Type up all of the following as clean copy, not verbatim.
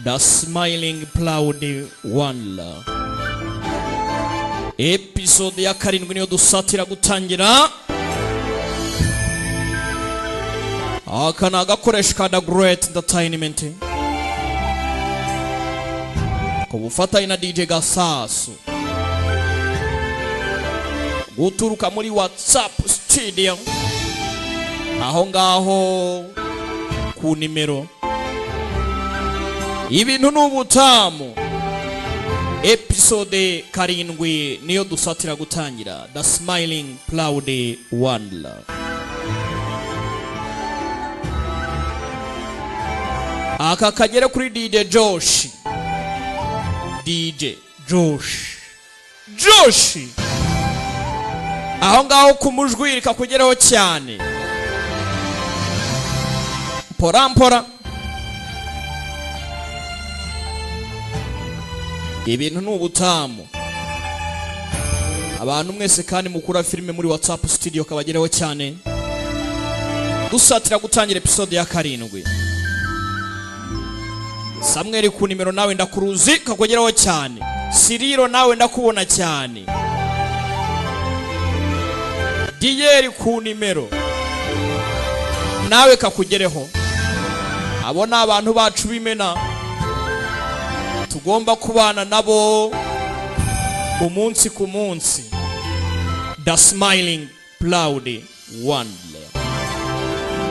The Smiling Proud One. Episode ya karindwi niyo dusatira gutangira. Aka ni agakoresho ka The Great Entertainment ku bufatanye na DJ Gasasu guturuka muri WhatsApp studio aho ngaho ku nimero ibintu n'ubutamu. Episode karindwi niyo dusatira gutangira. The Smiling Proud One. Aka kagera kuri DJ Josh. DJ Josh. Josh. Aho ngaho kumujwirika kugeraho cyane. Mpora. Ibintu n'ubutamu. Abantu mwese kandi mukura filime muri WhatsApp studio kabageraho cyane. Dusatira gutangira episode ya karindwi. Samuel ku nimero nawe ndakuruzi kakugeraho cyane. Siriro nawe ndakubona cyane. Diyeri ku nimero nawe kakugereho. Abo ni abantu bacu bimena tugomba kubana nabo umunsi ku munsi. The Smiling Proud One.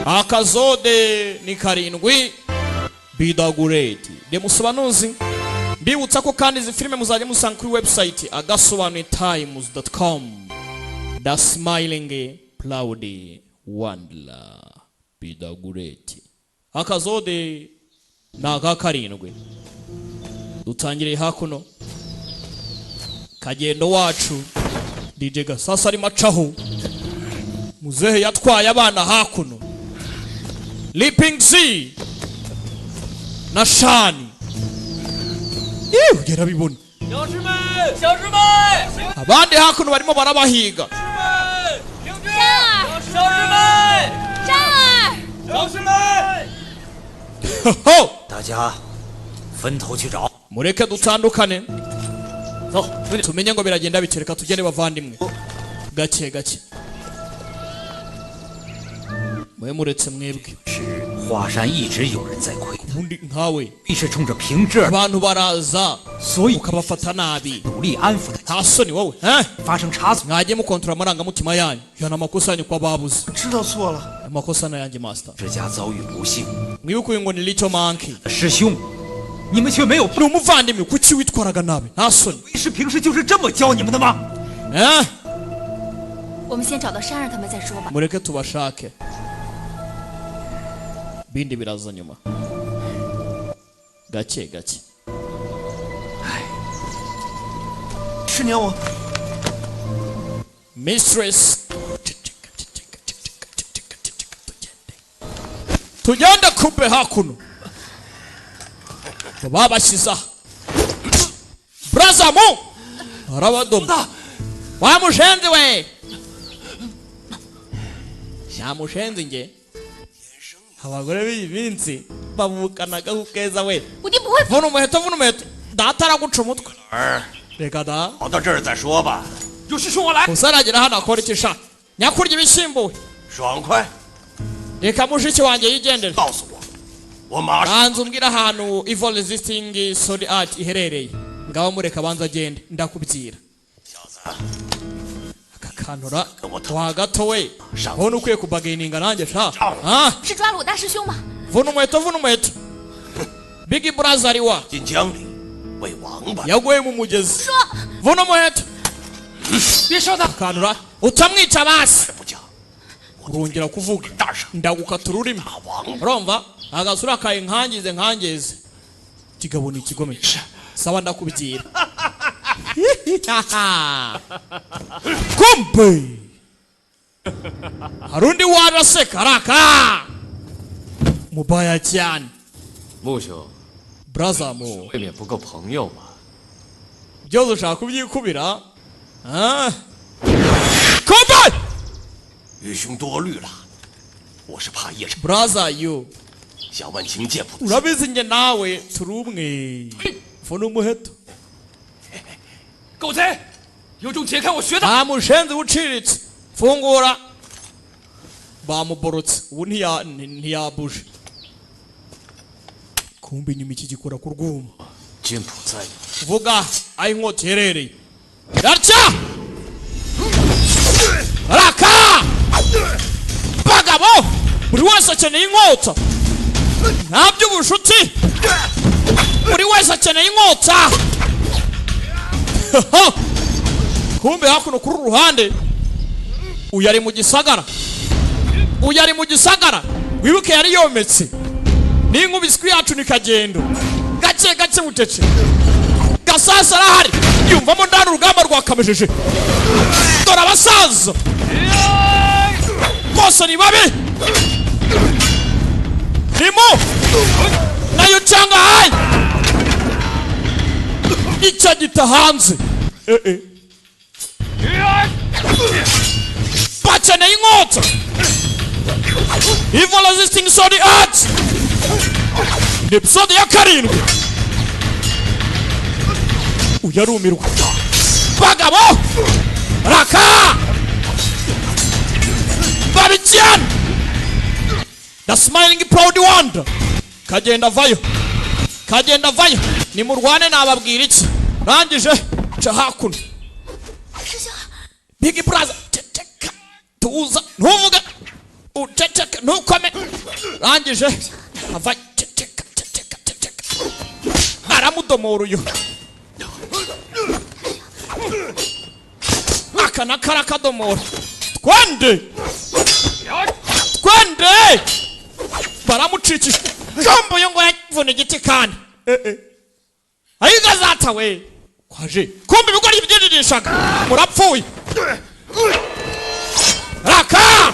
Akazode ni karindwi. Bidagureti demusobanuzi mbibutsa ko kandi izi filime muzajya musanga kuri website agasobanutimes.com. The Smiling Proud One. Bidagureti akazode na karindwi. Dutangire hakuno kagendo wacu DJ Gasasa ari macaho muzehe yatwaye abana hakuno Leaping Z na Shani. Ugera bibona abandi hakuno barimo barabahiga. Mureke dutandukane. Tumenye ngo biragenda bitereka tugende bavandimwe. Gake. Mwe muretse mwebwe. 华山一直有人在窥探， Bundi nkawe 必是冲着平治而 abantu baraza 所以 ukabafata nabi. 努力安抚他， Nta soni wowe 发生差错， mwagiye mukontrola amarangamutima yanyu. Yana makosa yanyu kwa babuze. 知道错了， Amakosa na yanjye master. 之家遭遇不幸， Mwibuke ngo ni Little Monkey. 师兄，你们却没有。 Ni umuvandimwe kuki witwaraga nabi? Nta soni. 为师平时就是这么教你们的吗？ 我们先找到山儿他们再说吧。 Mureke tubashake. Bindi biraza nyuma. Gake. 师娘我 Mistress. Tujyanda kumbe hakuno. Baba shiza. Braza mu. Arabadom. Wa mushenzi we. Ya mushenzi nge. Abagore b'iminsi bavukanaga ukeza we. 我弟不会。 Vuno muheto. Data araguca umutwe. Reka da. 跑到这儿再说吧。有师兄我来。 Usaragira hano akora iki sha? Nyakurya ibishyimbo we. 爽快， Reka mushiki wanjye yigendere. 告诉我，我马上。 Banza umbwira ahantu Evil Resisting Soul Art iherereye. Ngaho mureka banza agende ndakubwira. 小子， Akakanura wa gato we. Hone ukwiye kubagaininga nanjye sha. 是抓了我大师兄吗？ Vuno umuheto. Big Brother ari wa. 进江里为王八。 Yaguye mu mugezi. 说 Vuno umuheto. 别烧他！ Kanura utamwica basi. 不讲， Urongera kuvuga. 大声 Ndagukata ururimi. 打王八。 Urumva? Agasura kaye nkangize. Kigabo ni kigome. Sawa ndakubwira. Kumbe. Harundi waraseka raka. Mubaya cyane. 木兄， Brother mo. 未免不够朋友嘛。 Byose ushaka kubyikubira? Kumbe. 愚兄多虑了，我是怕夜长。 Brother you. 向万青借谱。 urabizi njye nawe turi umwe funa umuheto 狗贼，有种解开我穴道！ nta mushenzi uciriritse fungura bamuborotse ubu ntiyabuje kumbe inyuma iki gikora ku rwuma 军谱在你， vuga aho inkota iherereye irarya raka bagabo buri wese akeneye inkota nta by'ubushuti buri wese akeneye inkota kumbe hakuno kuri ruhande uyu ari mu gisagara wibuke yari yometse n'inkubiswi yacu ni kagendo gake gake bucece gasasa arahari yumvamo ndani urugamba rwakamejeje dore abasaza bose ni babi nimo nayo cyangwa hayi icyo gita hanze bakeneye inkota evil resisting sword art ni episode ya 7 uyarumirwa bagabo raka Barichian the smiling proud wonder kagenda vayo nimurwane nababwira iki rangije ca hakuno 师兄， big brother ceceka tuza ntuvuge uceceka ntukome rangije ava ceceka aramudomora uyu aka nakara kadomora twende baramucikije kambo yo ngo yavuna igiti kandi ayiga zata we kwaje kumbe ibigori byinjirishaga murapfuye raka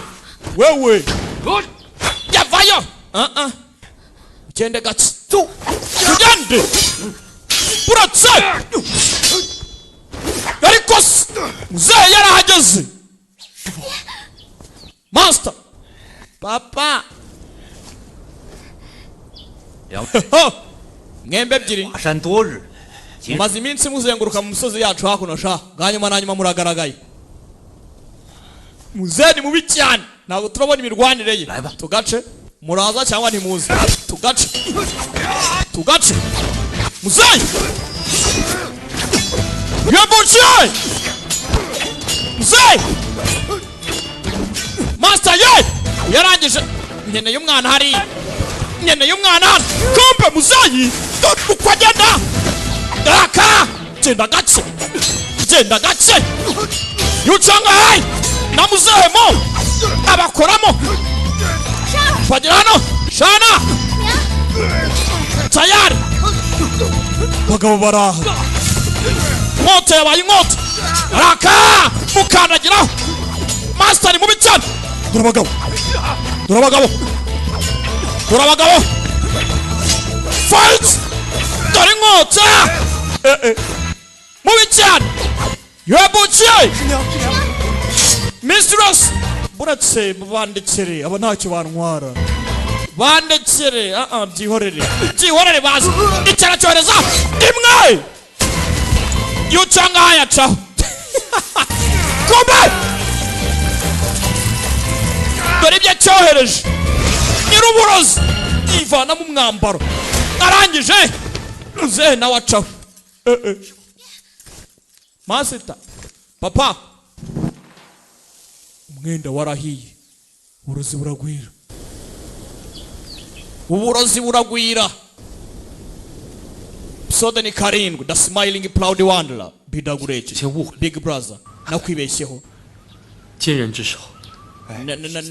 wewe yavayo ugende gake tugende buratse ariko muzehe yarahageze master papa mwembe ebyiri 华山多日， mumaze iminsi muzenguruka mu misozi yacu hakuno sha bwanyuma na nyuma muragaragaye muzehe ni mubi cyane ntabwo turabona imirwanire ye tugace muraza cyangwa ntimuzi tugace muzehe yabuciye muzehe master ye yarangije nkeneye umwana hariya kumbe muzehe uko agenda raka genda gake yucanga hayi na muzehe mo abakoramo bagera hano shana tayari bagabo baraha inkota yabaye inkota raka mukandagiraho master ni mubi cyane dore abagabo fight dore inkota mubi cyane yabuciye mistress buratse bandekere aba ntacyo bantwara bandekere byihorere bazi icyara cyohereza imwe yucanga hayacaho kumbe dore ibyo cyohereje nyir'uburozi yivana mu mwambaro arangije muzehe nawe acaho masita papa umwenda warahiye uburozi buragwira episode ni 7 the smiling proud wanderer bidagureke big brother nakwibeshyeho 奸人之手，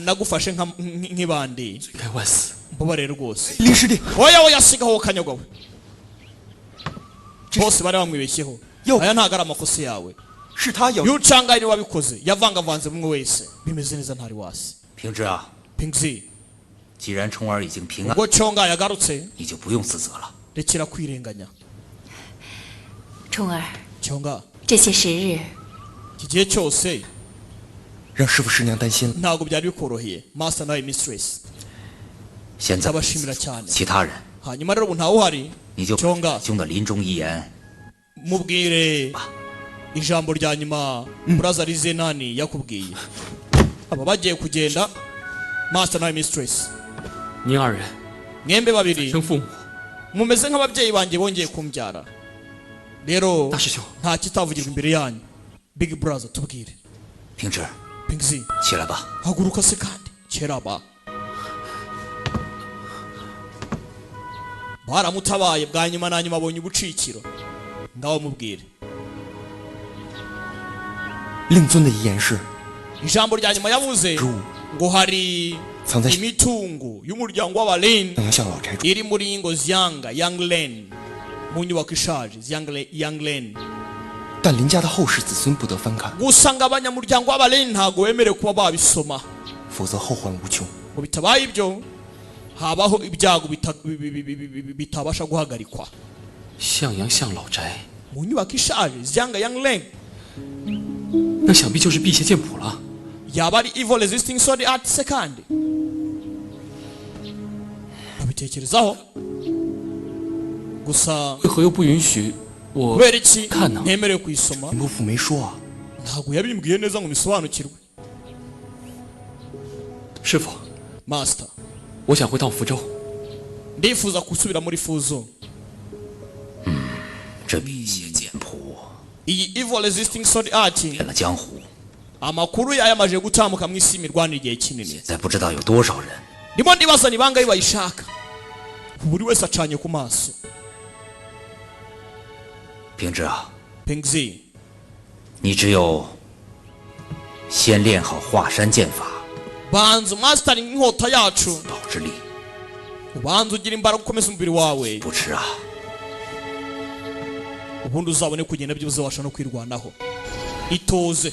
nagufashe nk'ibandi 罪该万死。 mbabare rwose 林师弟， oya sigaho kanyogowe bose bari bamwibeshyeho aya ntago ari amakosa yawe 是他咬。 yucanga ni wabikoze yavangavanze umwe wese bimeze neza ntari wasi 平之啊， Pingzi 既然虫儿已经平安， ubwo chonga yagarutse 你就不用自责了。 rekera kwirenganya 虫儿， chonga 这些时日， iki gihe cyose 让师傅师娘担心了。 ntago byari bikoroheye master nawe mistress 现在 ndabashimira cyane 其他人 hanyuma rero ubu ntawe uhari 你就 Chonga 兄的临终遗言 mubwire ijambo rya nyuma Brother Rizenani yakubwiye aba bagiye kugenda Master na Mistress 您二人 mwembe babiri 生父母， mumeze nk'ababyeyi banjye bongeye kumbyara rero 大师兄， nta kitavugirwa imbere yanyu Big Brother tubwire 平之 Pingzi 起来吧 haguruka se kandi kera ba baramutabaye bwa nyuma na nyuma abonye ubucikiro ngaho mubwire 令尊的遗言是 ijambo rya nyuma yavuze 猪 ngo hari 藏在 imitungo y'umuryango w'abalin 想要向老宅主 iri muri ngo Zyanga Young Lane mu nyubako ishaje Young Lane 但林家的后世子孙不得翻看， gusa ngo abanyamuryango w'abalin ntago wemerewe kuba babisoma 否则后患无穷。 ngo bitabaye ibyo habaho ibyago bitabasha guhagarikwa 向阳巷老宅， mu nyubako ishaje Zyanga Young Lane 那想必就是辟邪剑谱了。 yaba ari evil resisting sword art second babitekerezaho gusa 为何又不允许我 kubera iki 看呢？ ntemerewe kuyisoma 伯父没说啊， ntabwo yabimbwiye neza ngo misobanukirwe 师傅， master 我想回趟福州。 ndifuza gusubira muri fuzo 这辟邪剑谱 iyi evil resisting sword art 变了江湖， amakuru yayamaje gutambuka mu isi imirwanire igihe kinini 现在不知道有多少人 ndimo ndibaza ni bangahe bayishaka buri wese acanye ku maso 平之啊， Pingzi 你只有先练好华山剑法， banza mastering inkota yacu 保之力 ubanza ugira imbaraga ukomeza umubiri wawe 不迟啊。 ubundi uzabone kugenda byibuze wabasha no kwirwanaho itoze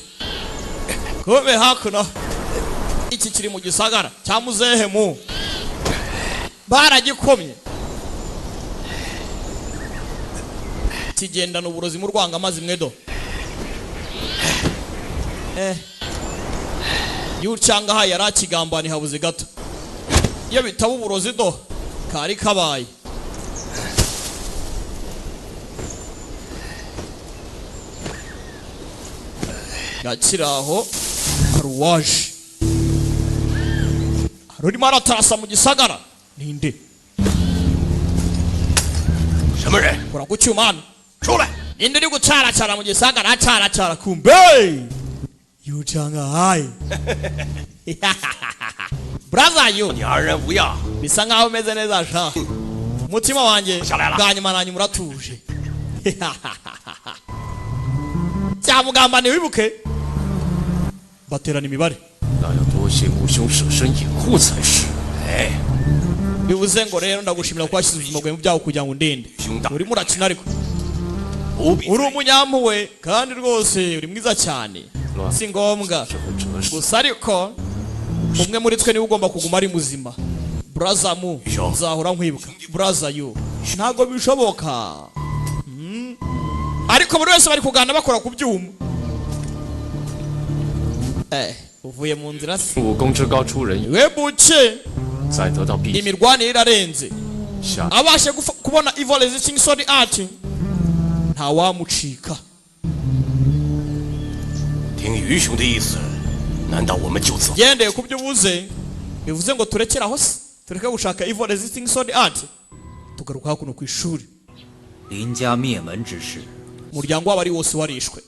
kube hakuno iki kiri mu gisagara cya muzehe mu baragikomye kigendana uburozi mu rwanga amazi mwedo yucanga hayi yari akigambani habuze gato iyo bitaba uburozi do kari kabaye gakiraho hari uwaje hari urimo aratarasa mu gisagara ninde 什么人？ kora ku cyumana 出来！ ninde uri gucaracara mu gisagara acaracara kumbe yucanga hayi brother you 你二人无恙， bisa nkaho umeze neza sha umutima wanjye Shalala. bwa nyuma na nyuma uratuje cyamugambane wibuke baterana imibare 那要多谢穆兄舍身掩护才是。 哎， bivuze ngo rero ndagushimira ko washyize ubuzima bwawe mu byago kugira ngo undinde 兄大， urimo urakina ariko 无比 uri umunyampuwe kandi rwose uri mwiza cyane si ngombwa 这会折死。 gusa ariko umwe muri twe niwe ugomba kuguma ari muzima brother mu nzahora nkwibuka brother you ntabwo bishoboka ariko buri wese bari kuganira bakora ku byuma uvuye mu nzira se 武功之高出人意， we buke 再得到辟邪， imirwanire irarenze 下 abashe kubona evil resisting sword art ntawamucika 听于兄的意思，难道我们就此？ gendeye ku byo uvuze bivuze ngo turekere aho se tureke gushaka evil resisting sword art tugaruka hakuno ku ishuri 林家灭门之事， umuryango wabo ari wose warishwe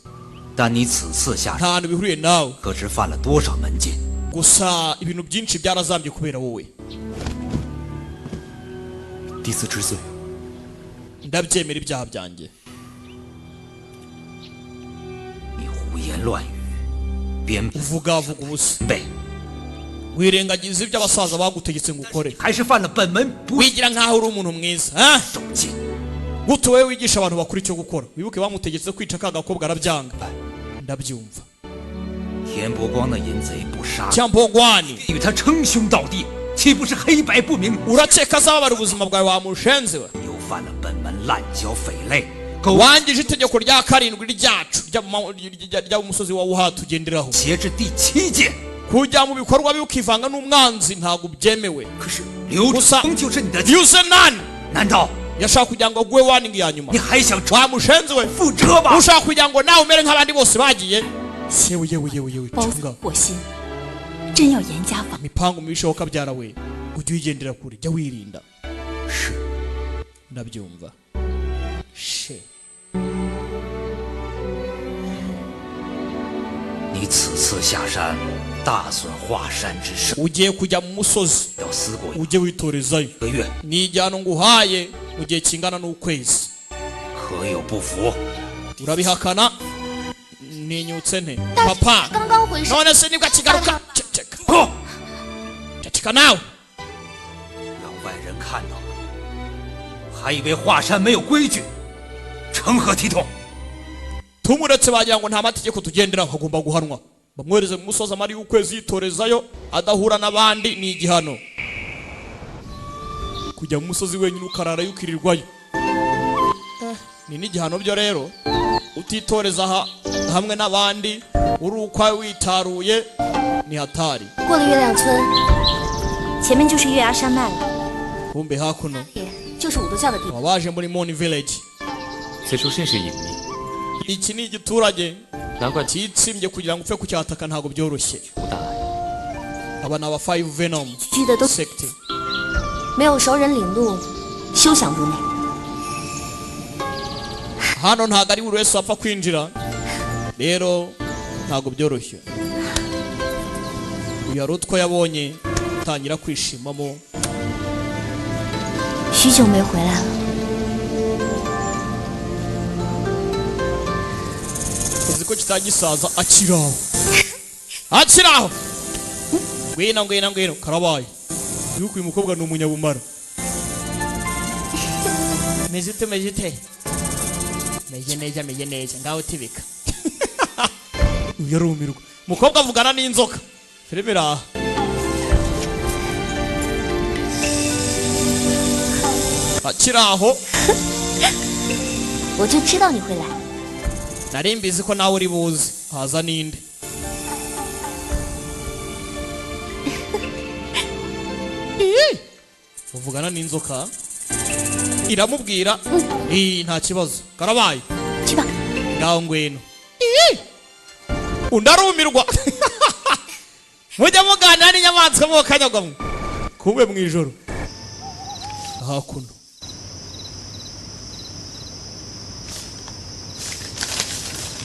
但你此次下手， nta hantu bihuriye nawe 可知犯了多少门禁？ gusa ibintu byinshi byarazambye kubera wowe 弟子知罪。 ndabyemera ibyaha byanjye 你胡言乱语，编 uvugavuga ubusa 背， wirengagiza ibyo abasaza bagutegetse ngo ukore 还是犯了本门不 wigira nkaho uri umuntu mwiza ha? 守禁。 gute wowe wigisha abantu bakora icyo gukora wibuke bamutegetse kwica ka gakobwa arabyanga ndabyumva 田伯光那淫贼不杀， cyambogwani 与他称兄道弟，岂不是黑白不明？ urakeka azababara ubuzima bwawe wamushenze we 又犯了本门滥交匪类，勾 wangije itegeko rya karindwi ryacu ry'umusozi wa wuha tugenderaho 挟至第7戒， kujya mu bikorwa bikivanga n'umwanzi ntabwo byemewe 可是刘志 gusa 峰就是你的， yuse nani 难道 yashaka kugira ngo guwe warning ya nyuma 你还想 wamushenze we 覆辙吧？ ushaka kugira ngo nawe umere nk'abandi bose bagiye yewe 包 cunga 火心，真要严加防。 imipangu mibi ishoboka byara we ujye uyigendera kure jya wirinda 是， ndabyumva she 你此次下山，大损华山之盛， ugiye kujya mu musozi 要思过一 ujye witorezayo 个月， ni igihano nguhaye mu gihe kingana n'ukwezi 可有不服？ urabihakana ninyutse nte papa 刚刚回山， none se nibwo akigaruka ceceka 不， ceceka nawe 让外人看到了，还以为华山没有规矩，成何体统？ tumuretse bagira ngo nta mategeko tugenderaho hagomba guhanwa bamwohereze mu musozi amari y'ukwezi yitorezayo adahura n'abandi ni igihano kujya mu musozi wenyine ukarara yukirirwayo ni n'igihano byo rero utitoreza hamwe n'abandi uri ukwawe witaruye ni hatari 过了月亮村，前面就是月牙山脉了， kumbe hakuno 也就是五毒教的地方。 wabaje muri Moon Village 此处甚是隐秘， iki ni igiturage 难怪 kitsimbye kugira ngo upfe kucyataka ntabwo byoroshye 不大碍。 aba ni aba 5 Venom 记得都 sect 没有熟人领路，休想入内。 hano ntabwo ari buri wese wapfa kwinjira rero ntabwo byoroshye uyu hari utwo yabonye atangira kwishimamo 许久没回来了， uzi ko kitagisaza akiraho akiraho ngwino karabaye yuko uyu mukobwa ni umunyabumara meze ute meze neza ngaho tibika uyu yarumirwa umukobwa avugana n'inzoka filime iraha akiraho 我就知道你会来。 nari mbizi ko nawe uri buze haza ninde uvugana n'inzoka iramubwira nta kibazo karabaye 去吧， ngaho ngwino undi arumirwa mujya muganira n'inyamaswa mu kanyagwamo kumbe mu ijoro hakuno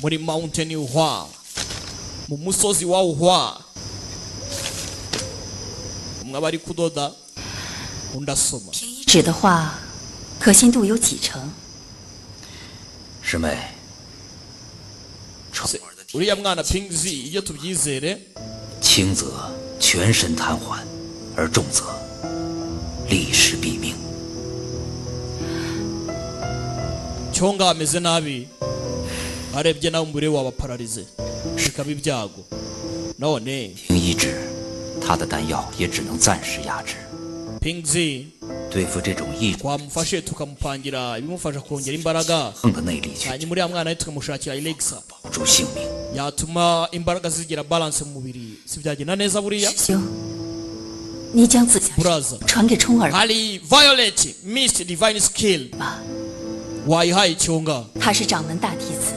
muri mountain hwa mu musozi wa hwa umwe abari kudoda undi asoma 平一指的话，可信度有几成？ 师妹， Se- uriya mwana Pingzi iyo tubyizere 轻则全身瘫痪，而重则立时毙命。 cyonga ameze nabi arebye nawe umubiri waba pararize bikaba ibyago none 凭医治，他的丹药也只能暂时压制。 Pingzi 对付这种异 twamufashe tukamupangira ibimufasha kongera imbaraga 横的内力去 hanyuma uriya mwana we tukamushakira Alexa 保住性命。 yatuma imbaraga zigira balance mu mubiri si byagenda neza buriya 师兄，你将紫霞 buraza 传给冲儿 hari Violet Mist Divine Skill 吧， wayihaye cyonga 他是掌门大弟子，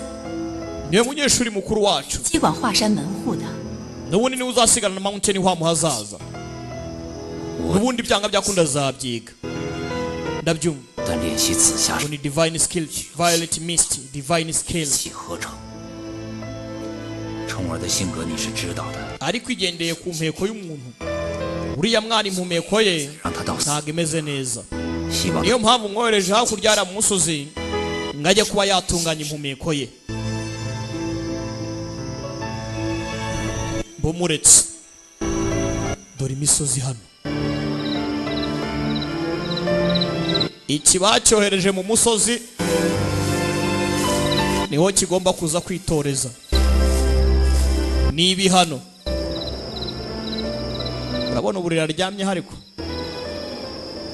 niwe munyeshuri mukuru wacu 接管华山门户的。 n'ubundi niwe uzasigana na Mountain Hwa mu hazaza n'ubundi byanga byakunda azabyiga ndabyumva 但练习紫霞 ngo ni Divine Skill Violet Mist Divine Skill 气合成。冲儿的性格你是知道的， ariko igendeye ku mpeko y'umuntu uriya mwana impumeko ye 让他到死， ntabwo imeze neza 希望 niyo mpamvu mwohereje hakurya hariya mu musozi ngo ajye kuba yatunganya impumeko ye mbumuretse dore imisozi hano iki bacyohereje mu musozi niho kigomba kuza kwitoreza nibi hano urabona uburiri aryamye ariko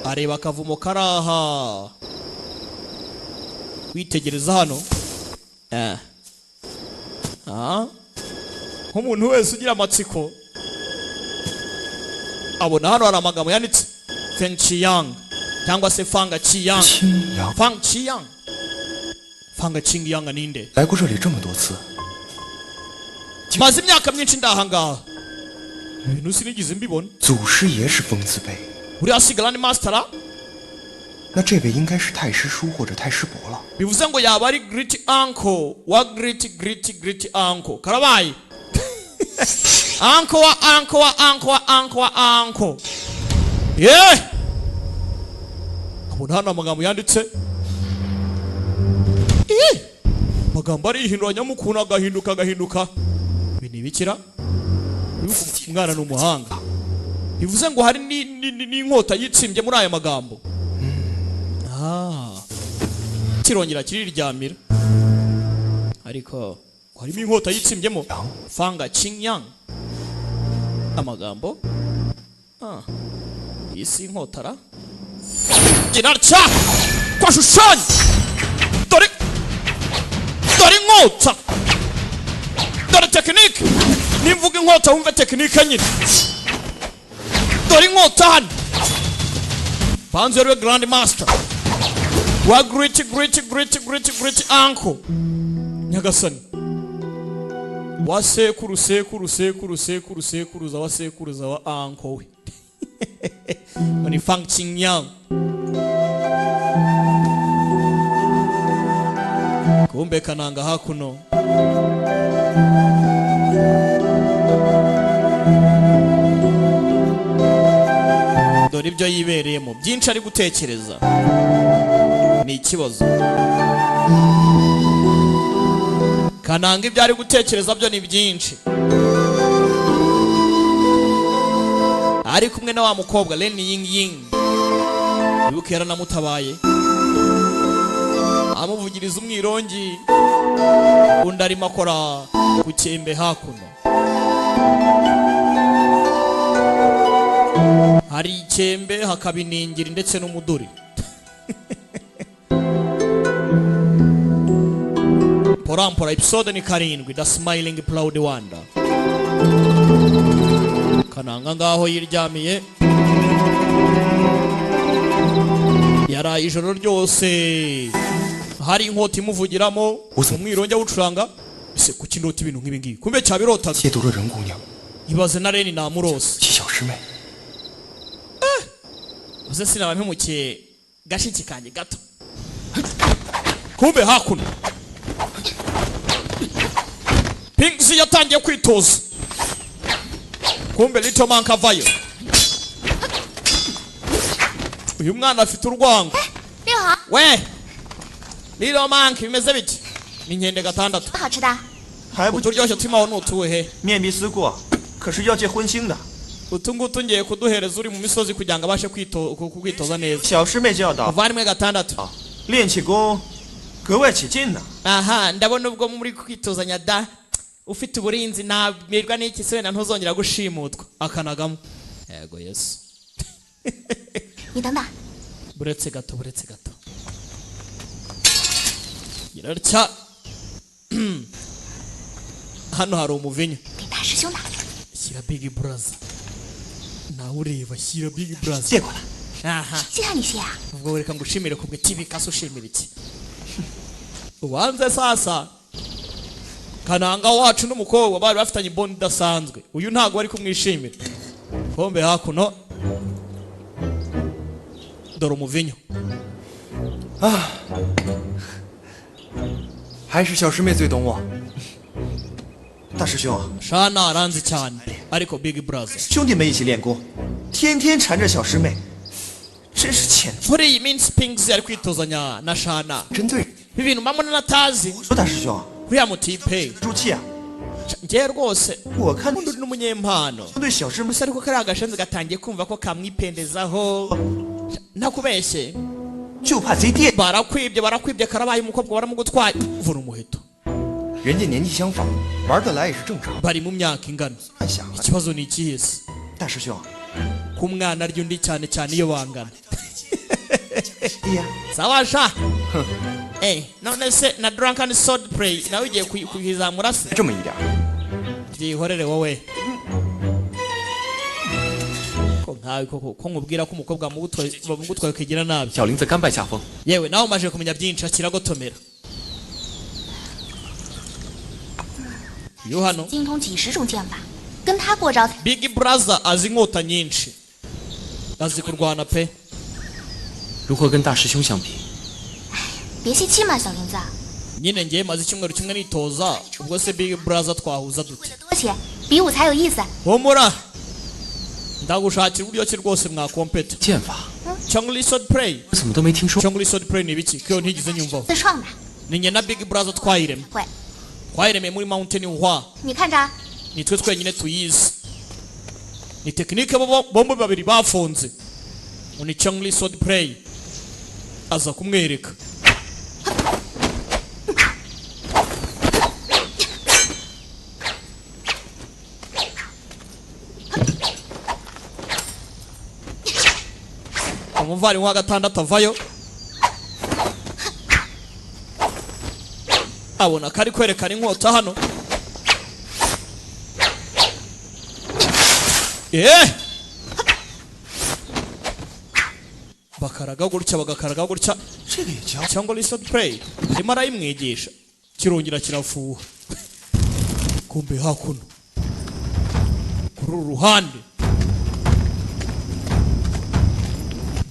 areba akavumo kari aha witegereza hano nk'umuntu wese ugira amatsiko abona hano hari amagambo yanditse Feng Qiyang cyangwa se Fanga Qiyang. 青阳 Fang Qiyang. Fanga Qiyang ninde? 来过这里这么多次， Maze imyaka myinshi ndahangaha. Ibintu sinigize mbibona. 祖师爷是风字辈， Uriya si Grand Master 那这位应该是太师叔或者太师伯了。 bivuze ngo yaba ari great uncle wa great uncle. Karabaye. Uncle wa uncle wa uncle wa uncle wa uncle. Yeah. Abona hano amagambo yanditse. Amagambo arihinduranya mukuna agahinduka. Ibi ni bikira. Umwana n'umuhanga. Bivuze ngo hari n'inkota yitsimbye muri aya magambo. Kirongera kiriryamira. Ariko harimo inkota yitsimbyemo. Fanga Qiyang. Amagambo. Iyi si inkotara. Girarcha. Kwashushanya. Dore inkota. Dore tekinike. Nimvuga inkota wumve tekinike nyine. Dore inkota hano. Banze rwe Grand Master. Wa great uncle. Nyagasani. Wa sekuruza wa sekuruza wa uncle we. Ni Fang Qiyang. Kumbe kananga hakuno. Dore ibyo yibereyemo byinshi ari gutekereza. Ni ikibazo. Kananga ibyo ari gutekereza byo ni byinshi. Ari kumwe na wa mukobwa Len Ying. Yuko yaranamutabaye. Amuvugiriza umwirongi. Undi arimo akora ku cyembe hakuno. Hari icyembe hakaba iningiri ndetse n'umuduri. Porampora episode ni 7 The Smiling Proud Wonder. Kananga ngaho yiryamiye. Yaraye ijoro ryose. Hari inkota imuvugiramo. Umwironge awucuranga. Ese kuki ndota ibintu nk'ibi ngibi? Kumbe cyabirotaga. 亵渎了任姑娘， Ibaze na Reni namurose. 七小师妹， Uze sinabampemukiye gashiki kanje gato. Kumbe hakuno. Pinksi yatangiye kwitoza. Kumbe Little Man kavayo. Uyu mwana afite urwango. We. Little Man bimeze biti? Ni nkende gatandatu. 好吃的。 还不 Uturyoshye twimaho n'utuhe. 面壁思过，可是要借荤腥的。 Utungutu ngiye kuduhereza uri mu misozi kugira ngo abashe kwitoza neza. 小师妹就要到， Avandimwe gatandatu. 练气功格外起劲呢。 Aha, ndabona ubwo muri kwitozanya da. Ufite uburinzi namirwa n'iki se wenda ntuzongera gushimutwa akanagamo. Yego Yesu. 你等等， Buretse gato. Girarcha. Hano hari umuvinyo. 给大师兄拿。 Shyira Big Brother. Nawe ureba shyira Big Brother. 借过来。 Aha. 谢谢你谢啊。 Ubwo reka ngushimire kubwe kibikaso ushimira iki. Ubanze sasa. Kananga wacu n'umukobwa bari bafitanye bond idasanzwe. Uyu ntago ari kumwishimira. Kombe hakuno. Dore umuvinyo. 还是小师妹最懂我。 大师兄， Shana aranzi cyane ariko Big Brother. 兄弟们一起练功，天天缠着小师妹，真是欠揍。 Muri iyi minsi Pinks ari kwitozanya na Shana. 针对 Ibintu mamona natazi. 说大师兄， Uriya mutipe. 出气啊！ Ngiye rwose. 我看 Undi n'umunyempano. 对小师妹 Gusa ariko kari agashenzi gatangiye kumva ko kamwipendezaho. Ntakubeshye. 就怕贼惦。 Barakwibye karabaye umukobwa baramugutwaye. Vura umuheto. 人家年纪相仿，玩得来也是正常。 Bari mu myaka ingana. 暗想啊， Ikibazo ni ikihe se? 大师兄， Ku mwana arya undi cyane iyo bangana. 哎呀， Sawa sha. None se na drunken sword play nawe ugiye kuyizamura se? 这么一点， Byihorere wowe. Ko nkawe koko ko nkubwira ko umukobwa bamugutwaye ukigira nabi 小林子甘拜下风， yewe nawe umaze kumenya byinshi akiragotomera yo hano 精通几十种剑法，跟他过招才。 Big Brother azi inkota nyinshi azi kurwana pe 如何跟大师兄相比？ 别泄气嘛，小林子， nyine ngiye maze icyumweru kimwe nitoza ubwo se Big Brother twahuza 会 dute 的多些，比武才有意思。 humura ndagushakira uburyo ki rwose mwakompeta 剑法 Chongli Sword Play 我怎么都没听说。 Chongli Sword Play ni ibiki ko ntigize nyumvaho 自创的， ni njye na Big Brother twayiremye 会， twayiremeye muri Mountain Hua 你看着， nitwe twenyine tuyizi ni tekinike bombi babiri bafunze ngo ni Chongli Sword Play aza kumwereka umuvandimwe wa gatandatu avayo abona ko ari kwerekana inkota hano bakaraga gutya bagakaraga gutya cyangwa listen play arimo arayimwigisha kirongera kirafuha kumbe hakuno kuri uru ruhande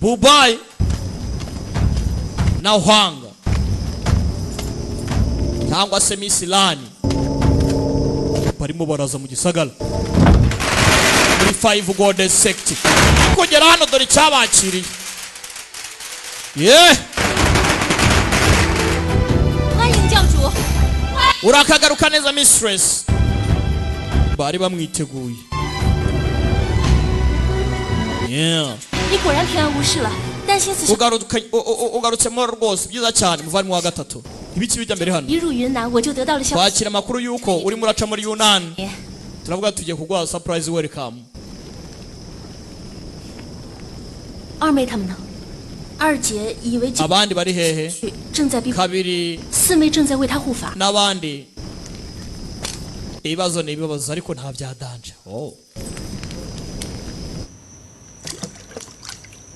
Bubai na Hwanga cyangwa se Misilani barimo baraza mu gisagara muri 5 goddess sect kugera hano dore cyabakiriye urakagaruka neza mistress bari bamwiteguye 你果然平安无事了，担心死。 ugarutsemo rwose byiza cyane muvandimwe wa gatatu ibiki bijya mbere hano 一入云南，我就得到了消息。 twakira amakuru yuko urimo uraca muri Yunnan turavuga tugiye kuguha surprise welcome 二妹他们呢？二姐以为 abandi bari hehe 正在逼， kabiri 四妹正在为他护法。 n'abandi ibibazo n'ibibazo ariko nta byadanje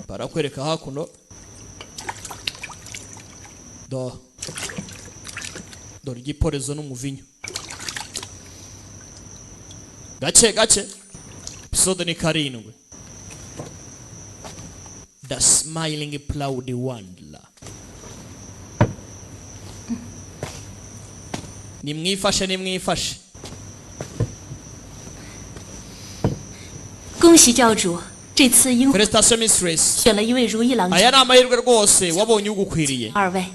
barakwereka hakuno dore igiporezo n'umuvinyo gake gake episode ni 7 the smiling proud wandler nimwifashe 恭喜教主，这次鹰 Prestation Mistress 选了一位如意郎君。 aya ni amahirwe rwose wabonye ugukwiriye 二位，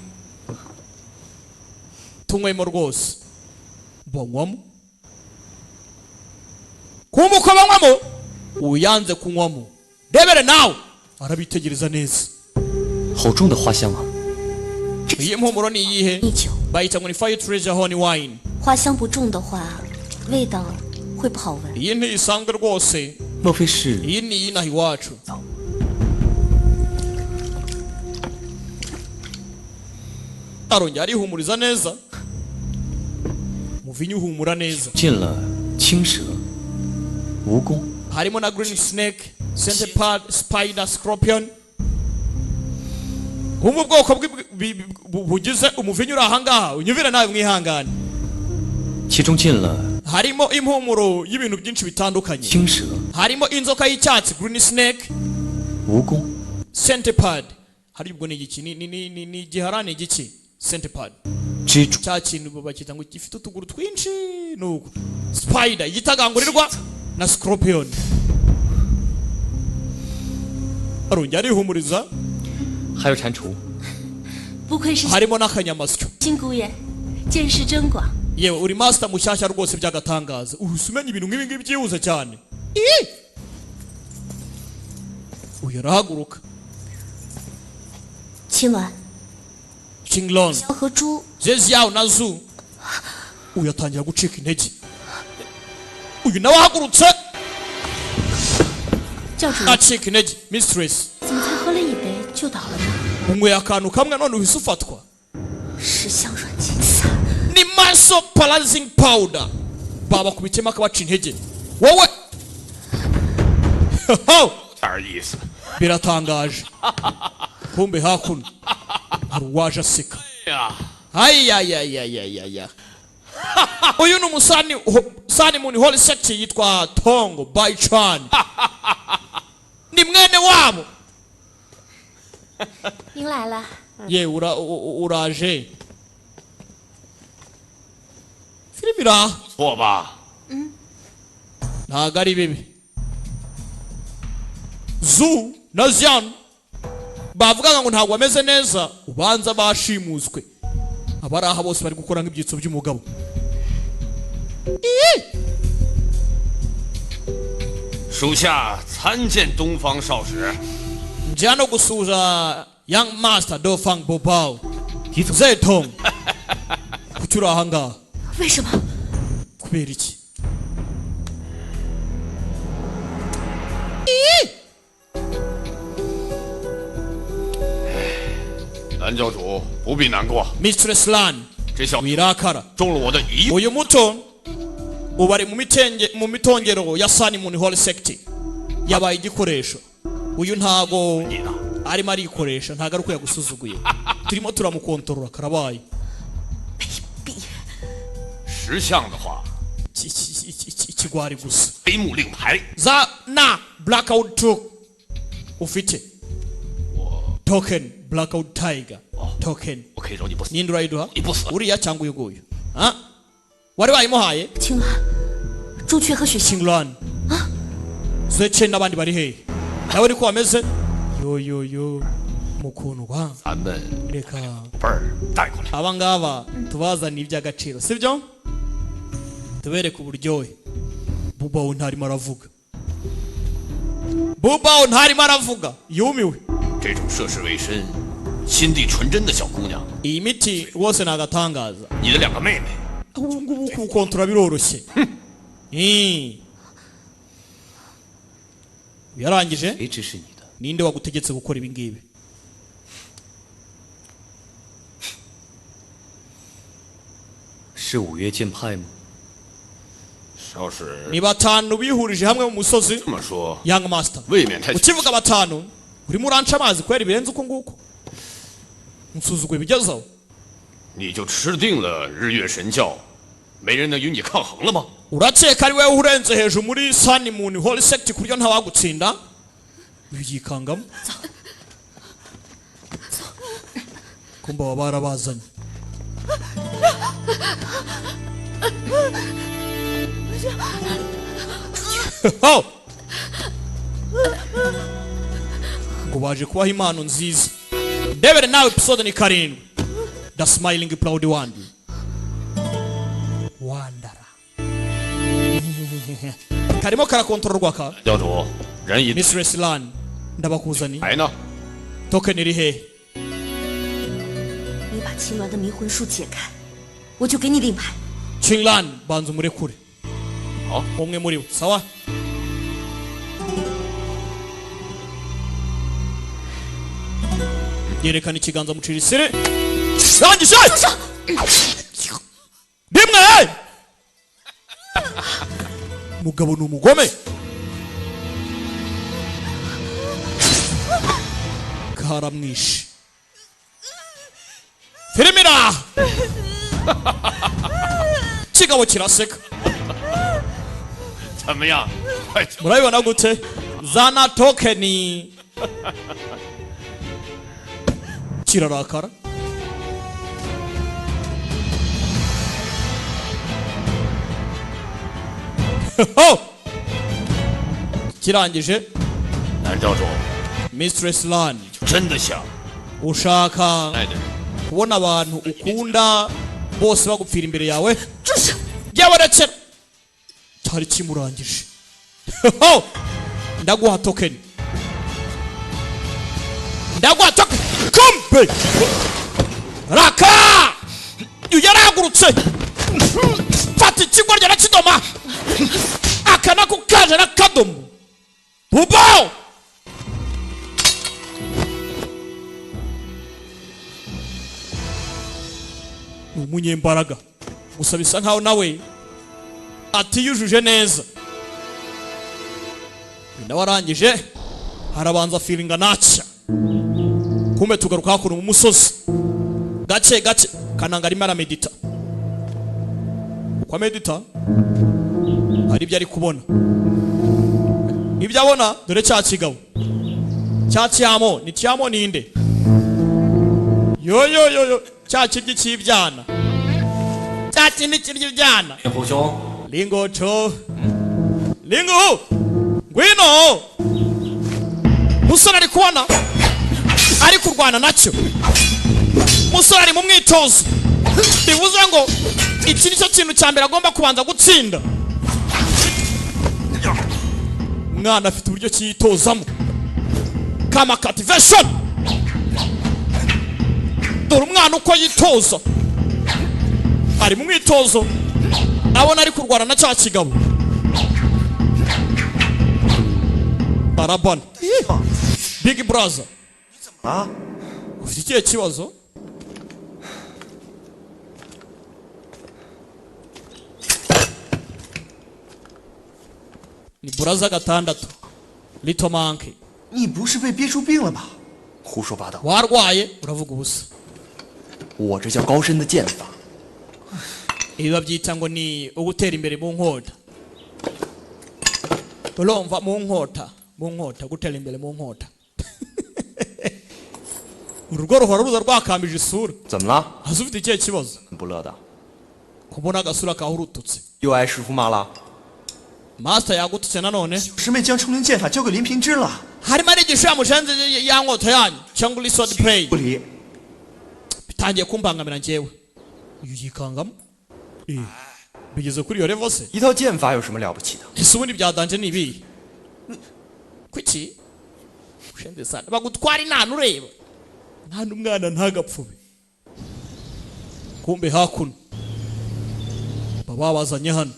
tunywemo rwose banywamo kumva uko banywamo uyanze kunywamo rebere nawe arabitegereza neza 好重的花香啊！ iyi mpumuro ni iyihe 蜜酒， bayita ngo ni Fire Treasure Honey Wine 花香不重的话，味道会不好闻。 iyi ntisanzwe rwose 莫非是 iyi ni iy'inaha iwacu arongera arihumuriza neza muvinyu uhumura neza 进了青蛇、蜈蚣？ harimo na green snake centipede spider scorpion kumva ubwoko bugize umuvinyu uri ahangaha unyumvire nawe mwihangane 其中进了 harimo impumuro y'ibintu byinshi bitandukanye 青蛇、 harimo inzoka y'icyatsi green snake 蜈蚣、 centipede hari ubwo ni igiki ni igiharane igiki centipede 蜘蛛、 cya kintu bakita ngo gifite utuguru twinshi nuko spider igitagangurirwa na scorpion arongera arihumuriza 还有蟾蜍。 不愧是 harimo n'akanyamasyo 新姑爷，见识真广。 yewe uri master mushyashya rwose by'agatangaza uhise umenya ibintu nk'ibi ngibi byihuse cyane uyu arahaguruka 秦鸾， Chinglon 萧和猪 Zeziao na Zu uyu atangira gucika intege uyu nawe ahagurutse 教主， acika intege mistress 怎么才喝了一杯就倒了呢？ unyweye akantu kamwe none uhise ufatwa 是香软金散。 ni muscle paralyzing powder babakubitemo akabaca intege wowe 点意思。 biratangaje kumbe hakuno hari uwaje aseka 呀， ayayayayayaya uyu ni umusani muni holy sect yitwa Tongo Baichan ni mwene wabo 您来了， ye uraje filmira 错吧？ ntago ari bibi Zu na Zian bavugaga ngo ntabwo bameze neza ubanza bashimuswe abari aha bose bari gukora nk'ibyitso by'umugabo 属下参见东方少使。 nje hano gusuhuza Young Master Dofang Bobao Zetong kuki uri aha ngaha 为什么？ kubera iki 蓝教主不必难过， Mistress Lan 这小 wirakara 中了我的疑。 uyu muto ubu ari mu mitongero ya Sun Moon Holy Sect yabaye igikoresho uyu ntago 你呢？ arimo arikoresha ntago ari uko yagusuzuguye turimo turamukontorora karabaye 识相的话， ikigwari gusa 黑幕令牌， za na blackout took ufite token blackout tiger token 我可以饶你不死。 ninde urayiduha 你不死， uriya cyangwa uyu nguyu ah wari wayimuhaye 青鸾、朱雀和雪星， Singlan Zece n'abandi bari hehe nawe niko wameze yo mukundwa 咱们 reka 辈儿带过来。 aba ngaba tubazaniye iby'agaciro sibyo tubereke uburyohe Bubawo ntarimo aravuga Bubawo ntarimo aravuga yumiwe 这种涉世未深、心地纯真的小姑娘， iyi miti wose ni agatangaza 你的两个妹妹， ubu ngubu kuwukontora biroroshye yarangije 谁指使你的？ ninde wagutegetse gukora ibi ngibi 是五岳剑派吗？ 少使 ni batanu bihurije hamwe mu musozi 这么说， Young Master 未免太 ukivuga batanu urimo uranca amazi kwera birenze uko nguko unsuzugwe bigezaho 你就吃定了日月神教，没人能与你抗衡了吗？ urakeka ari wowe urenze hejuru muri Sun Moon Holy Sect ku buryo ntawagutsinda biyikangamo kumba baba barabazanye Oh! ngo baje kubaha impano nziza ndebere nawe episode ni 7 The Smiling Proud One Wandara karimo karakontororwa ka 教主，人已 Mistress Lan ndabakuzani 来呢。 token iri hehe 你把青鸾的迷魂术解开，我就给你令牌。 Qinglan banza umurekure 好， umwe muri bo sawa yerekana ikiganza mucira isire rangije rimwe mugabo ni umugome karamwishe firimira kigabo kiraseka 怎么样？快 murabibona gute zana tokeni kirarakara kirangije 蓝教主 Mistress Lan 真的想 ushaka 爱的人， kubona abantu ukunda bose bagupfira imbere yawe yabarekera cyari kimurangije ndaguha token ndaguha token kumbe raka yaragurutse fata ikigwa rya kidoma akana kukaje na kadomo bubo ni umunyembaraga gusa bisa nkaho nawe atiyujuje neza nawe arangije harabanza feelinga nacya kumbe tugaruka hakuno mu musozi gake gake Kananga arimo aramedita kwa medita hari ibyo ari kubona ibyo abona dore cya kigabo cya Tyamo ni Tyamo ninde yo cya kiryi cy'ibyana cya kindi kiryi ibyana 令狐兄， Lingo cho Lingo ngwino musore ari kubona ari kurwana nacyo musore ari mu mwitozo bivuze ngo iki nicyo kintu cya mbere agomba kubanza gutsinda mwana afite uburyo cyitozamo kama cultivation dore umwana uko yitoza ari mu mwitozo abona ari kurwana na cya kigabo Arabana Big Brother 啊， ufite ikihe kibazo ni Brother gatandatu Little Monkey 你不是被憋出病了吧？胡说八道！ warwaye uravuga ubusa 我这叫高深的剑法。 ibi babyita ngo ni ugutera imbere mu nkota urumva mu nkota gutera imbere mu nkota urugo ruhora ruza rwakambije isura 怎么了？ hasi ufite ikihe kibazo 不乐的， kubona agasura kawe urututse 又挨师傅骂了。 master yagututse nanone 师妹将冲灵剑法交给林平之了， harimo arigisha yamushenze ya nkota yanyu cyangwa uri sword play 不理。 bitangiye kumbangamira njyewe uyu yikangamo bigeze kuri iyo level se 一套剑法有什么了不起的？ ese ubundi byadanje ni ibihe kuki ushenze sana bagutwara inana ureba nta n'umwana ntagapfube kumbe hakuno baba bazanye hano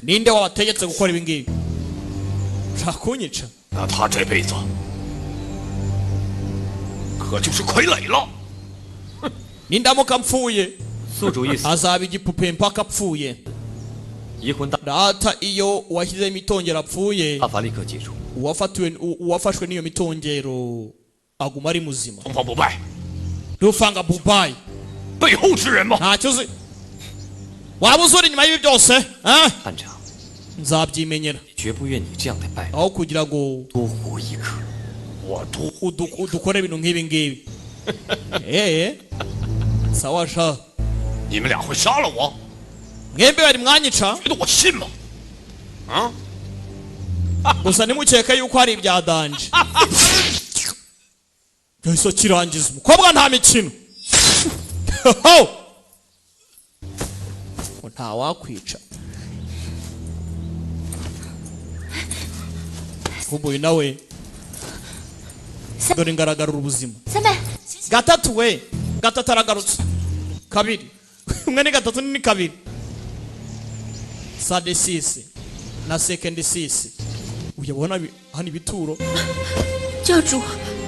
ninde wabategetse gukora ibi ngibi ushaka kunyica 那他这辈子可就是傀儡了。 nindamuka mpfuye 宿主意思， azaba igipupe mpaka apfuye 移魂大 data iyo uwashyizeho imitongero apfuye 法立刻解除。 uwafashwe n'iyo mitongero aguma ari muzima 东方不败 rufanga bubayi 背后之人吗？ ntacyo uzi waba uzi uri inyuma y'ibi byose eh? 探长， nzabyimenyera 绝不愿你这样来拜我， aho kugira ngo 多活一刻。 我都 udukore ibintu nk'ibi ngibi sawa sha 你们俩会杀了我？ mwembe bari mwanyica 觉得我信吗？啊！ gusa nimukeke yuko hari ibya danje yahise kirangiza umukobwa nta mikino nta wakwica ubuye nawe dore ngaragarura ubuzima 三妹， gatatu we gatatu aragarutse kabiri umwe ni gatatu ni kabiri sade sisi na sekendi sisi uyabona hano ibituro 教主，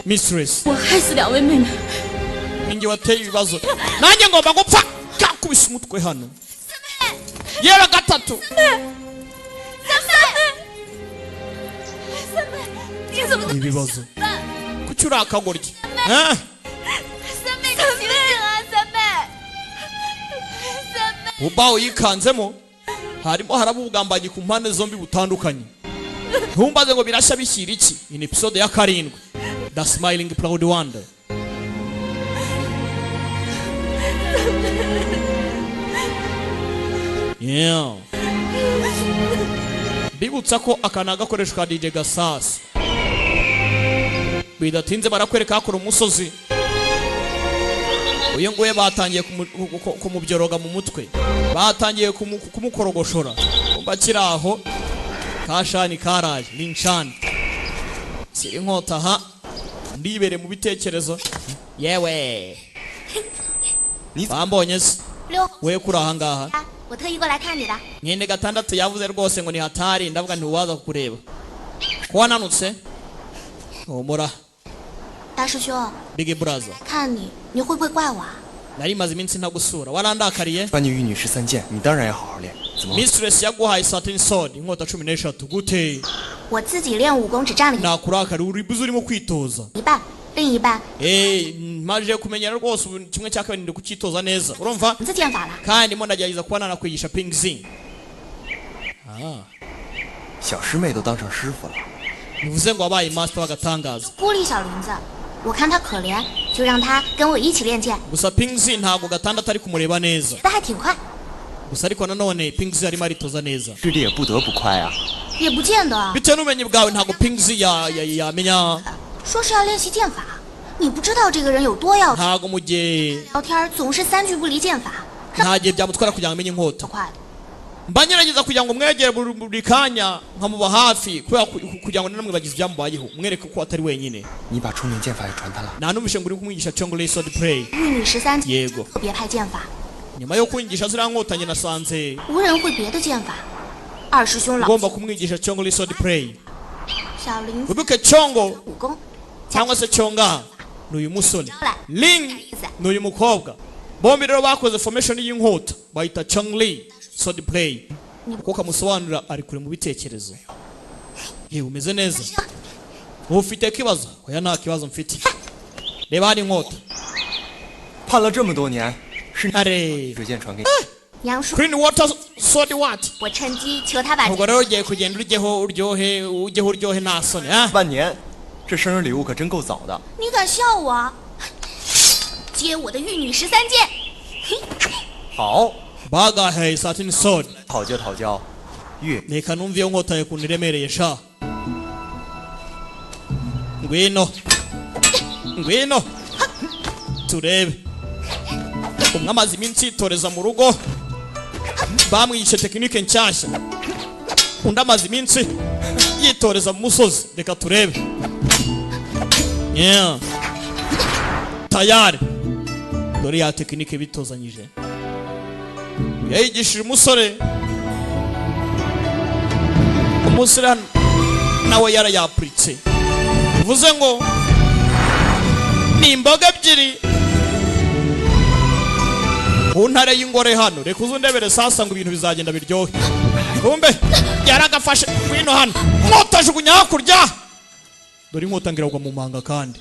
mistress 我害死2位妹妹， ninjye wateye ibibazo nanjye ngomba gupfa kakubise umutwe hano yewe gatatu 三妹，你怎么 ibibazo 办？ kuki uri akagoryi 三妹，救命啊！三妹，三妹， uba uyikanzemo harimo haraba ubugambanyi ku mpande zombi butandukanye ntumbaze ngo birashya bishyira iki in episode ya 7 the smiling proud wonder yeah bibutsa ko aka ni agakoresho ka DJ Gasasu bidatinze barakwereka hakora umusozi uyu nguye batangiye kumubyoroga mu mutwe batangiye kumukorogoshora umva kiri aho kashani karaje linshani siri inkota aha ndibere mu bitekerezo yewe bambonye se 6 we kuri aha ngaha 我特意过来看你的。 mwene gatandatu yavuze rwose ngo ni hatari ndavuga ntiwaza kukureba ko wananutse humura 大师兄， big brother 看你，你会不会怪我啊？ nari maze iminsi ntagusura warandakariye 关你玉女13剑，你当然要好好练。Mistress yaguhaye Satin Sword inkota 13 gute 我自己练武功只占了 nakurakari uri buze urimo kwitoza 一半，另一半 maje kumenyera rwose ubu kimwe cya kabiri ndi kucyitoza neza urumva 文字剑法了。 kandi mo ndagerageza kuba nanakwigisha Ping Xing 小师妹都当成师傅了， bivuze ngo wabaye master w'agatangaza 孤立小林子，我看他可怜，就让他跟我一起练剑， gusa Ping Xing ntabwo gatandatu ari kumureba neza 学的还挺快， gusa ariko nanone Ping Xing arimo aritoza neza 师弟也不得不快啊。 也不见得。 bitewe n'ubumenyi bwawe ntabwo Ping Xing yamenya 说是要练习剑法，你不知道这个人有多要紧。 ntabwo mu gihe 聊天总是3句不离剑法， nta gihe byamutwara kugira ngo amenye inkota 快了。 mba ngerageza kugira ngo mwegere buri kanya nkamuba hafi kubera kugira ngo namwe bagize ibyamubayeho mwereke ko atari wenyine 你把出名剑法也传他了， nta n'umushinga uri kumwigisha Chongli Sword Play 玉女13级 yego 特别派剑法， nyuma yo kwigisha ziriya nkota njye nasanze 无人会别的剑法。二师兄老 ugomba kumwigisha Chongli Sword Play 小林子 wibuke Chongo 武功， cyangwa se Chonga ni uyu musore Ling ni uyu mukobwa bombi rero bakoze formation y'inkota bayita Chongli Sword Play kuko kamusobanurira ari kure mu bitekerezo yewe umeze neza ufite ikibazo oya nta kibazo mfite reba hano inkota 盼了这么多年，是 are 这剑传给你。 杨叔， Clean Water Sword what 我趁机求他把 ubwo rero ugiye kugenda ujyeho uryohe nta soni 半年，这生日礼物可真够早的。 你敢笑我？接我的玉女13剑！ 好， bagahaye Satin Sword 讨教讨教，月 reka numve iyo nkota yawe ukuntu iremereye sha ngwino turebe umwe amaze iminsi yitoreza mu rugo bamwigishe tekinike nshyashya undi amaze iminsi yitoreza mu musozi reka turebe tayari dore ya tekinike bitozanyije yayigishije umusore nawe yarayapuritse bivuze ngo ni imboga ebyiri ku ntare y'ingore hano reka uzundebere sasa ngo ibintu bizagenda biryohe kumbe yaragafashe ngwino hano inkota ajugunya hakurya dore inkota ngiragwa mu manga kandi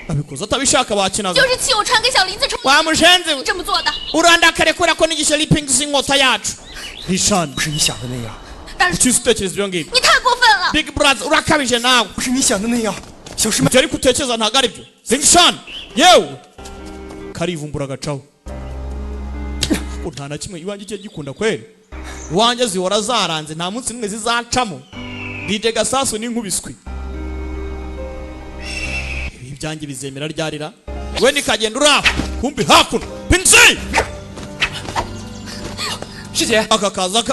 abikoze atabishaka bakinaga 就是气我传给小林子冲 wamushenze we 这么做的。 urandakare kubera ko nigisha Ping Xing inkota yacu rishani 不是你想的那样， ukize utekereza ibyo ngibyo 你太过分了！ Big Brother urakabije nawe 不是你想的那样。小师妹， ibyo ariko utekereza ntabwo ari byo rishani yewe karivumbura agacaho ko nta na kimwe iwanjye kigiye gikunda kweri iwanjye zihora zaranze nta munsi n'umwe zizacamo DJ Gasasu n'inkubiswi ibi byanjye bizemera ryarira we nikagenda uraho kumbi hakuno Ping Xing 师姐， aka kaza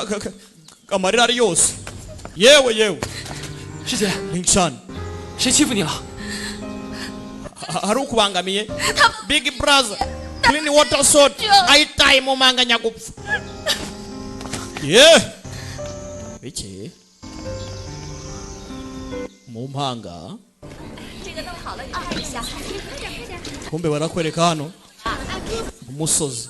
amarira ari yose yewe 师姐， Lingshan 谁欺负你了？ hari ukubangamiye Big Brother Clean Water Sword ayitaye mu manga nyagupfa bike mu mpanga kumbe barakwereka hano umusozi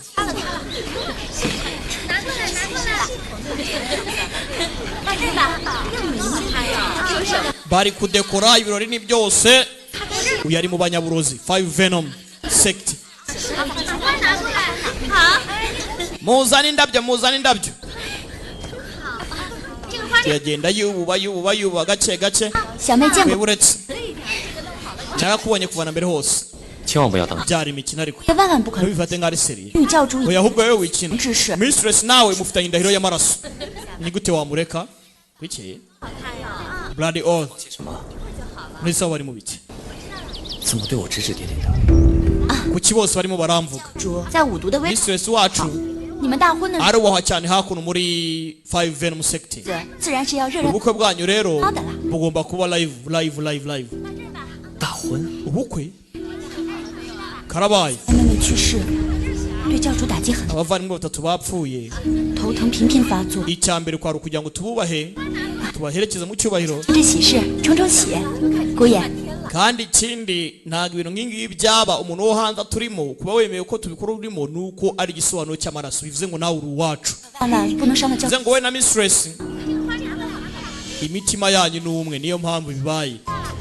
bari kudekora ibirori ni byose uyu ari mu banyaburozi 5 Venom sect muzana indabyo yagenda yububa gake 小妹见过， weburetse narakubonye kuva na mbere hose 千万不要当真。 byari imikino ariko 别万万不可能。 ntubifate nk'ari seriye 女教主 oya ahubwo wowe wikina 指示， Mistress nawe mufitanye indahiro y'amaraso ni gute wamureka biki Bloody Oath 什么？ muri sawa bari mu biki 怎么对我指指点点的？ kuki bose barimo baramvuga 主在五毒的威， Mistress wacu 你们大婚的日 arubahwa cyane hakuno muri 5 Venom sect 子自然是要热热 ubukwe bwanyu rero Nada. bugomba kuba live 大婚？ ubukwe karabaye 妹妹去世，对教主打击很大， abavandimwe batatu bapfuye 头疼频频发作， icya mbere kwari ukugira ngo tububahe tubaherekeza mu cyubahiro 这喜事冲冲喜，姑爷， kandi ikindi ntabwo ibintu nk'ingibi byaba umuntu wo hanze turimo kuba wemeye ko tubikora urimo nuko ari igisobanuro cy'amaraso bivuze ngo nawe uri uwacu 万万不能伤了娇。 bivuze ngo we na mistress imitima yanyu ni umwe niyo mpamvu bibaye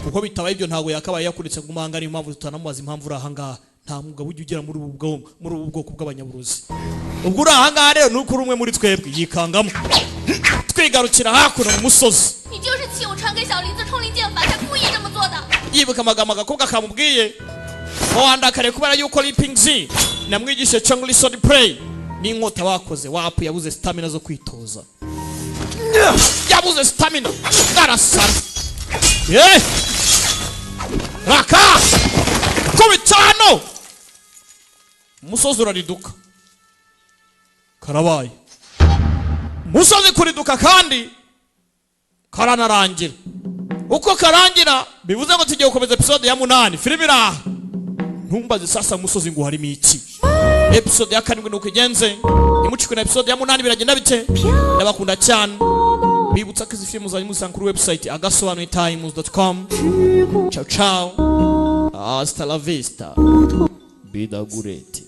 kuko bitabaye ibyo ntabwo yakabaye yakuretse gumanga niyo mpamvu tutanamubaza impamvu uri ahangaha nta mugabo ujya ugera muri ubu bwoko bw'abanyaburozi ubwo uri ahangaha rero nuko uri umwe muri twebwe yikangamo twigarukira hakuno mu musozi 你就是气我传给小林子冲灵剑法，才故意这么做的。 yibuka amagambo agakobwa kamubwiye wandakare kubera yuko Leaping Z namwigishe Chongli Sword Play n'inkota wakoze wapu yabuze stamina zo kwitoza yabuze stamina garasara raka kubitano musozi urariduka karabaye musozi kuriduka kandi karanarangira uko karangira bivuze ngo tugiye gukomeza episode ya 8 filime iraha ntumbaze sasa musozi ngo harimo iki episode ya 7 nuko igenze imucikwe na episode ya 8 biragenda bite ndabakunda cyane bibutsa ko izi filime zanyu musanga kuri website agasobanuritimes.com ciao ciao hasta la vista bidagureti